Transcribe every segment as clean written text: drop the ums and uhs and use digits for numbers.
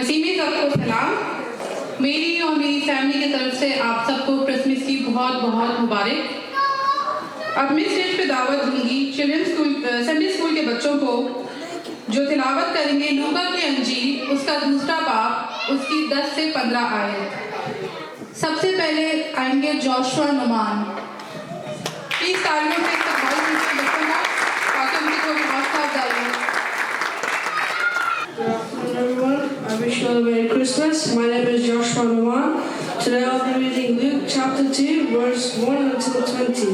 मसीह सबको सलाम। मेरी और मेरी फैमिली की तरफ से आप सबको क्रिसमस की बहुत बहुत मुबारक। अब मैं स्टेज पे दावत दूंगी संडे स्कूल के बच्चों को, जो तिलावत करेंगे लूका की अंजील उसका दूसरा बाब उसकी 10 से 15 आयत। सबसे पहले आएंगे जोशुआ नुमान। प्लीज तालियों से इस्तकबाल कीजिए बच्चों का, ताकि उनकी थोड़ी हौसला अफजाई हो। Good afternoon, everyone. I wish you all a Merry Christmas. My name is Joshua Naman. Today I'll be reading Luke chapter 2, verse 1 until 20.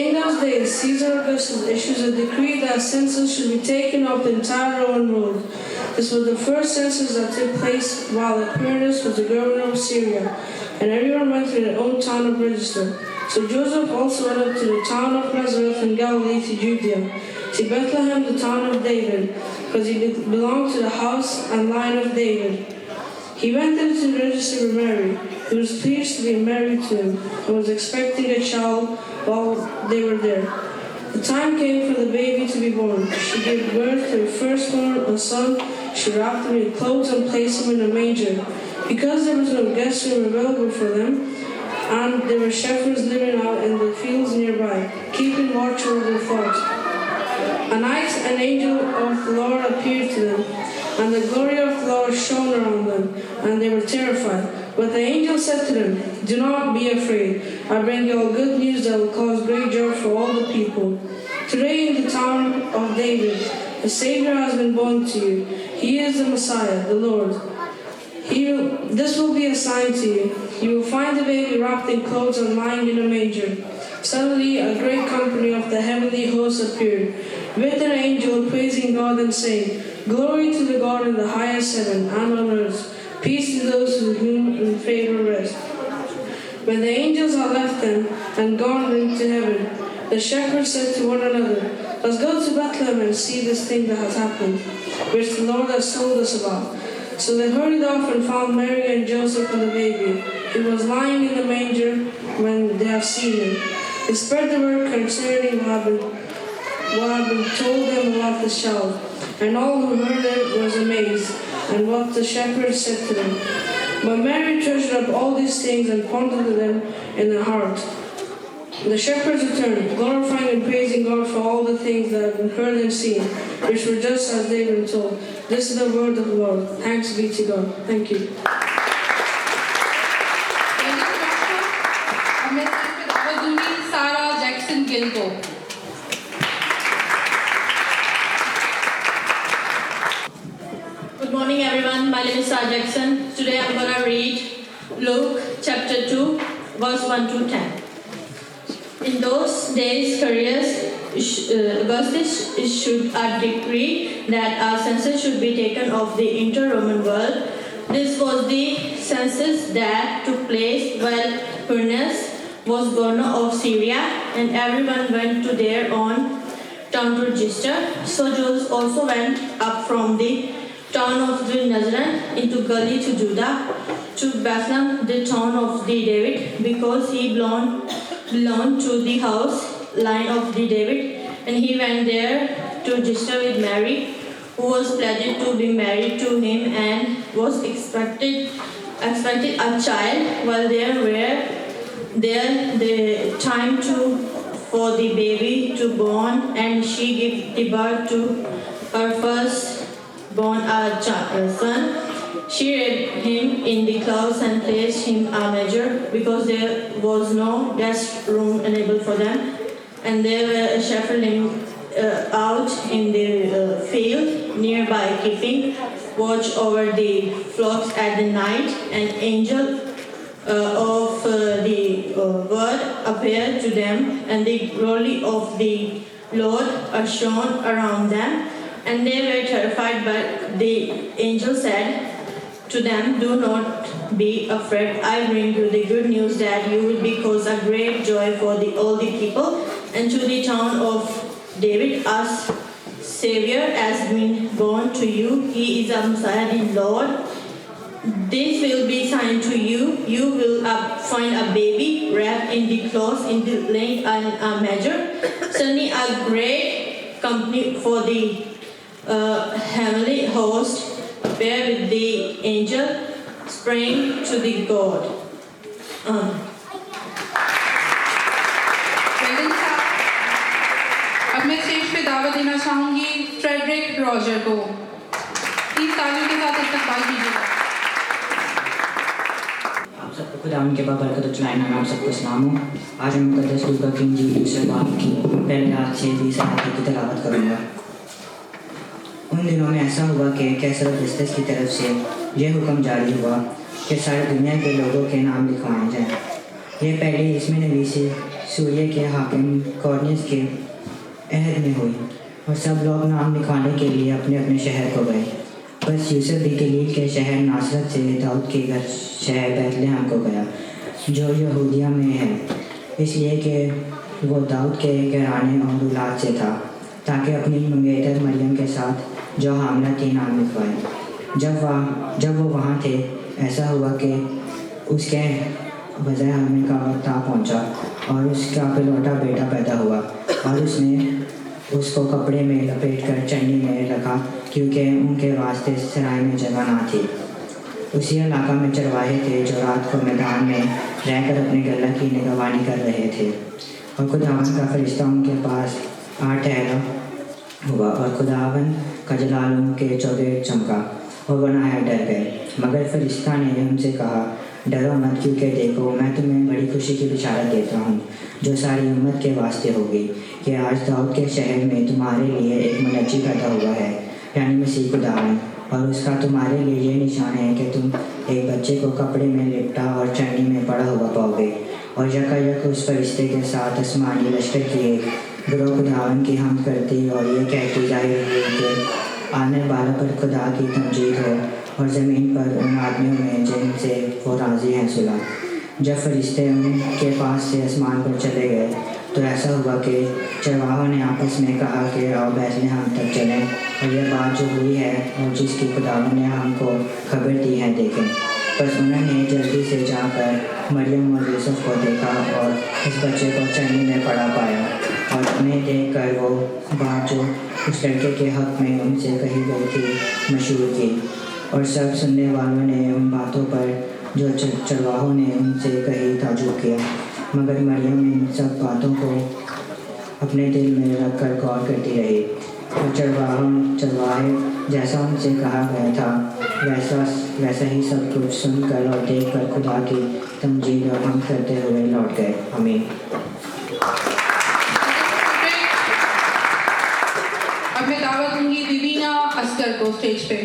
In those days, Caesar Augustus issues a decree that census should be taken of the entire Roman world. This was the first census that took place while Quirinius was the governor of Syria, and everyone went to their own town of register. So Joseph also went up to the town of Nazareth in Galilee to Judea, to Bethlehem, the town of David, because he belonged to the house and line of David. He went there to register with Mary, who was pleased to be married to him, and was expecting a child while they were there. The time came for the baby to be born. She gave birth to her firstborn, a son. She wrapped him in clothes and placed him in a manger, because there was no guest room available for them, and there were shepherds living out in the fields nearby, keeping watch over their flocks. At night, an angel of the Lord appeared to them, and the glory of the Lord shone around them, and they were terrified. But the angel said to them, "Do not be afraid. I bring you all good news that will cause great joy for all the people. Today in the town of David, a Savior has been born to you. He is the Messiah, the Lord. This will be a sign to you. You will find the baby wrapped in clothes and lying in a manger." Suddenly, a great company of the heavenly hosts appeared, with an angel praising God and saying, "Glory to the God in the highest heaven, and on earth, peace to those who whom in favor rest." When the angels had left them and gone into heaven, the shepherds said to one another, "Let's go to Bethlehem and see this thing that has happened, which the Lord has told us about." So they hurried off and found Mary and Joseph and the baby, who was lying in the manger. When they have seen him, they spread the word concerning what had been told them about the child. And all who heard it was amazed, and what the shepherds said to them. But Mary treasured up all these things and pondered them in her heart. The shepherds returned, glorifying and praising God for all the things that had been heard and seen, which were just as they were told. This is the word of the Lord. Thanks be to God. Thank you. Good morning, everyone. My name is Sarah Jackson. Today I'm going to read Luke chapter 2, verse 1 to 10. In those days, Augustus issued a decree that a census should be taken of the inter-Roman world. This was the census that took place while Quirinius was governor of Syria, and everyone went to their own town to register. So Joseph also went up from the town of Nazareth into Galilee to Judah, to Bethlehem, the town of David, because he belonged to the house line of David, and he went there to register with Mary, who was pledged to be married to him and was expected a child. While there the time for the baby to born, and she gave birth to her firstborn, a son. She wrapped him in the clouds and placed him a manger, because there was no guest room enabled for them. And there were shepherds living out in the field nearby, keeping watch over the flocks at the night. An angel of the word appeared to them, and the glory of the Lord shone around them, and they were terrified. But the angel said to them, "Do not be afraid. I bring you the good news that you will be cause a great joy for all the people. And to the town of David, a Savior has been born to you. He is a Messiah, the Lord. This will be a sign to you. You will find a baby wrapped in the cloths, in the laying a manger." Suddenly a great company for the heavenly host appear with the angel, sprang to the God. Velan साहब, अब मैं stage पे दावत देना चाहूंगी Frederick Roger को। तीन तालियों के साथ इस्तकबाल कीजिएगा। आप सबको खुदा उनके बाबरकत चलाए नाम आप सबको सलाम हो। आज मैं मुकद्दस लूका की इंजील दूसरे बाब की पहले 8 से 20 आयत की तिलावत करूँगा। उन दिनों में ऐसा हुआ कि कैसर अगस्तस की तरफ से यह हुक्म जारी हुआ कि सारी दुनिया के लोगों के नाम लिखवाए जाएं। यह पहले इसमें नबी से सूर्य के हाकिम कॉर्निस के अहद में हुई और सब लोग नाम लिखवाने के लिए अपने अपने शहर को गए। बस यूसुफ भी गलील के शहर नासरत से दाऊद के घर शहर बैतलहम को गया जो यहूदिया में है, इसलिए कि वो दाऊद के घराने और औलाद से था, ताकि अपनी मंगेतर मरियम के साथ जो हामला थी नाम लिखवाए। जब वो वहाँ थे, ऐसा हुआ कि उसके वज़ह हमें का वक्त आ पहुँचा और उसका पिलौटा बेटा पैदा हुआ और उसने उसको कपड़े में लपेट कर चन्नी में रखा, क्योंकि उनके वास्ते सराय में जगह ना थी। उसी इलाका में चरवाहे थे जो रात को मैदान में रहकर अपने गला की निगरानी कर रहे थे, और खुदावन का फरिश्ता उनके पास आ ठहरा हुआ और खुदावन का जलाल उनके चौबे चमका और बनाया डर गए। मगर फरिश्ता ने उनसे कहा, डरो मत, क्योंकि देखो मैं तुम्हें बड़ी खुशी की बिशारत देता हूँ जो सारी उम्मत के वास्ते होगी कि आज दाऊद के शहर में तुम्हारे लिए एक मुनज्जी पैदा हुआ है, यानी मसीह खुदावन। और उसका तुम्हारे लिए ये निशान है कि तुम एक बच्चे को कपड़े में लिपटा और चन्नी में पड़ा हुआ पाओगे। और यकायक उस फरिश्ते के साथ आसमानी लश्कर की एक गिरोह खुदावन की हमद करती और ये कहती जाहिर हुई कि आने वाला पर खुदा की तमजीद हो और ज़मीन पर उन आदमियों में जिनसे वो राज़ी हैं सुलह। जब फरिश्ते उनके पास से आसमान पर चले गए तो ऐसा हुआ कि चरवाहों ने आपस में कहा कि आओ बैतलहम तक चलें और यह बात जो हुई है और जिसकी खुदावन ने हमको खबर दी है देखें। बस उन्होंने जल्दी से जाकर मरियम और यूसुफ को देखा और उस बच्चे को चन्नी में पड़ा पाया, और उन्हें देख कर वो बात जो उस लड़के के हक़ में उनसे कही गई थी मशहूर की। और सब सुनने वालों ने उन बातों पर जो चरवाहों ने उनसे कही ताजुब किया। मगर मरियम इन सब बातों को अपने दिल में रख कर गौर करती रही। और चरवाहे जैसा उनसे कहा गया था वैसा ही सब कुछ सुनकर और देखकर खुदा की तमजीद और हम करते हुए लौट गए। आमीन। अब मैं दावत दूंगी विवीना अस्कर को स्टेज पे।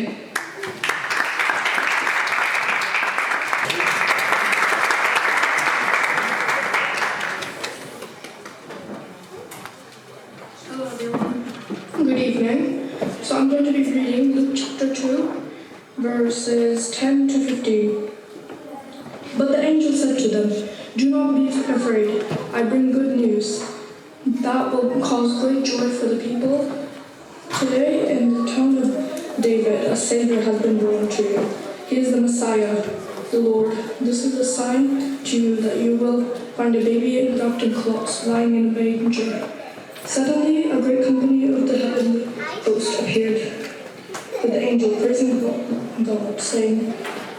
Good evening. So I'm going to be reading Luke chapter 2, verses 10 to 15. But the angel said to them, "Do not be afraid. I bring good news that will cause great joy for the people. Today in the town of David, a Savior has been born to you. He is the Messiah, the Lord. This is a sign to you that you will find a baby wrapped in cloths, lying in a manger." Suddenly, a great company of the heavenly host appeared with the angel, praising God, saying,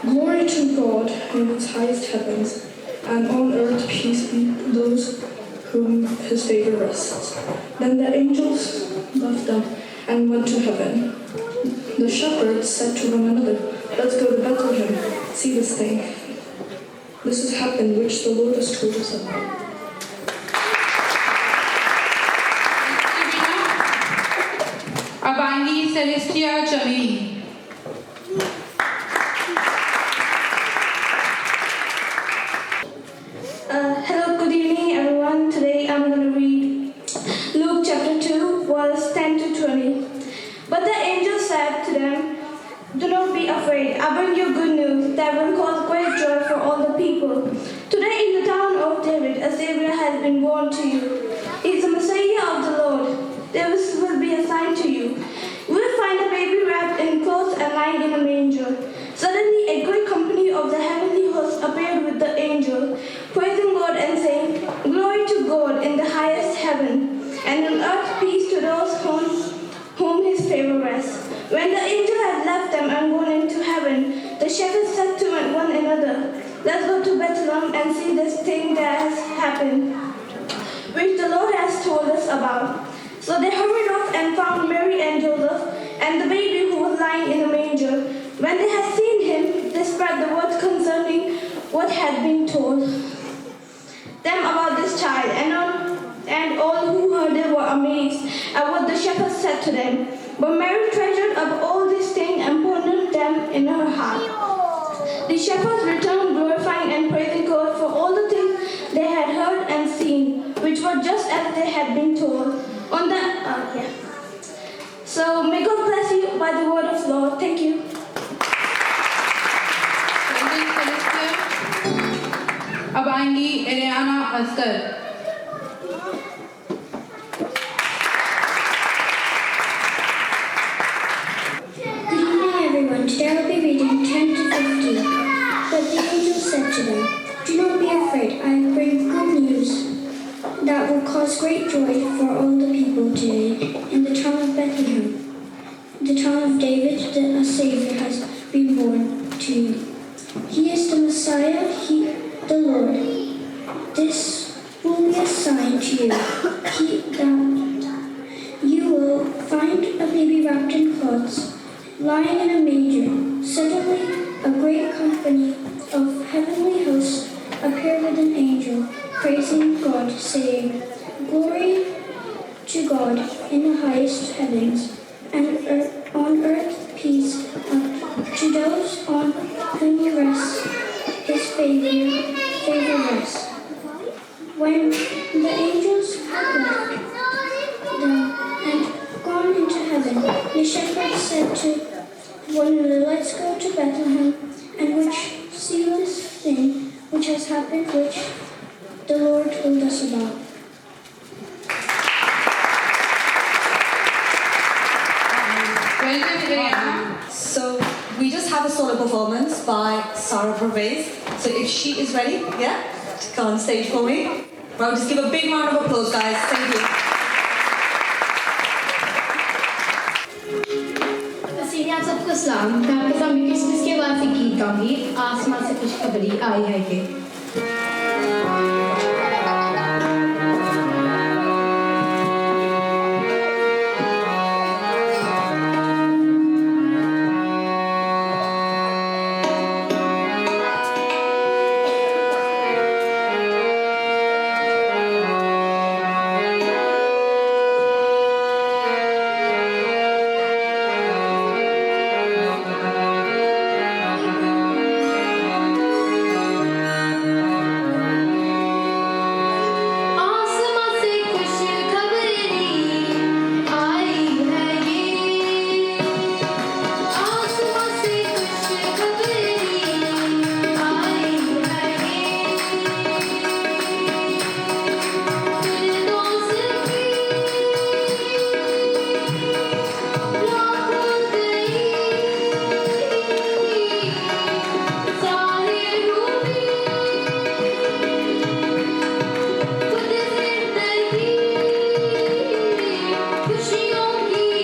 "Glory to God in His highest heavens, and on earth peace be those whom His favor rests." Then the angels left them and went to heaven. The shepherds said to one another, "Let's go to Bethlehem, see this thing. This has happened, which the Lord has told us about." अब आएंगी Celestia चमेली। Hello, good evening everyone. Today I'm going to read Luke chapter 2, verse 10 to 20. But the angel said to them, "Do not be afraid. I bring you good news that will cause great joy for all the people. Today in the town of David, a Savior has been born to you. He is the Messiah of the Lord. This will be a sign to you. You will find a baby wrapped in clothes and lying in a manger." Suddenly a great company of the heavenly host appeared with the angel, praising God and saying, "Glory to God in the highest heaven, and on earth peace to those whom His favor rests." When the angel had left them and gone into let's go to Bethlehem and see this thing that has happened, which the Lord has told us about. So they hurried off and found Mary and Joseph and the baby who was lying in a manger. When they had seen him, they spread the word concerning what had been told them about this child, and all who heard it were amazed at what the shepherds said to them. But Mary treasured up all these things and pondered them in her heart. The shepherds returned, glorifying and praising God for all the things they had heard and seen, which were just as they had been told. So may God bless you by the word of the Lord. Thank you. अब आएंगी Ariana Oscar. Good evening, everyone. Today I'll be reading 10 to 15. But the angel said to them, "Do not be afraid. I bring good news that will cause great joy for all the people today in the town of Bethlehem. The town of David, a Savior has been born to you. He is the Messiah, the Lord. This will be a sign to you. You will find a baby wrapped in cloths, lying in a manger." Suddenly, a great company of heavenly hosts appeared with an angel, praising God, saying, "Glory to God in the highest heavens, and on earth peace to those on whom rests His favor rests." When the angels had left them and gone into heaven, the shepherds said to one another, "Let's go to Bethlehem and see this thing which has happened, which the Lord told us about." Welcome Ariana. So we just have a solo performance by Sarah Pervez. So if she is ready, yeah, to come on stage for me. Well, just give a big round of applause, guys. Thank you. हसीने आप सबको सलाम. मैं आपके सामने Christmas के बाद से गीत गाऊंगी. आसमान से खुशखबरी आई है कि खुशियों की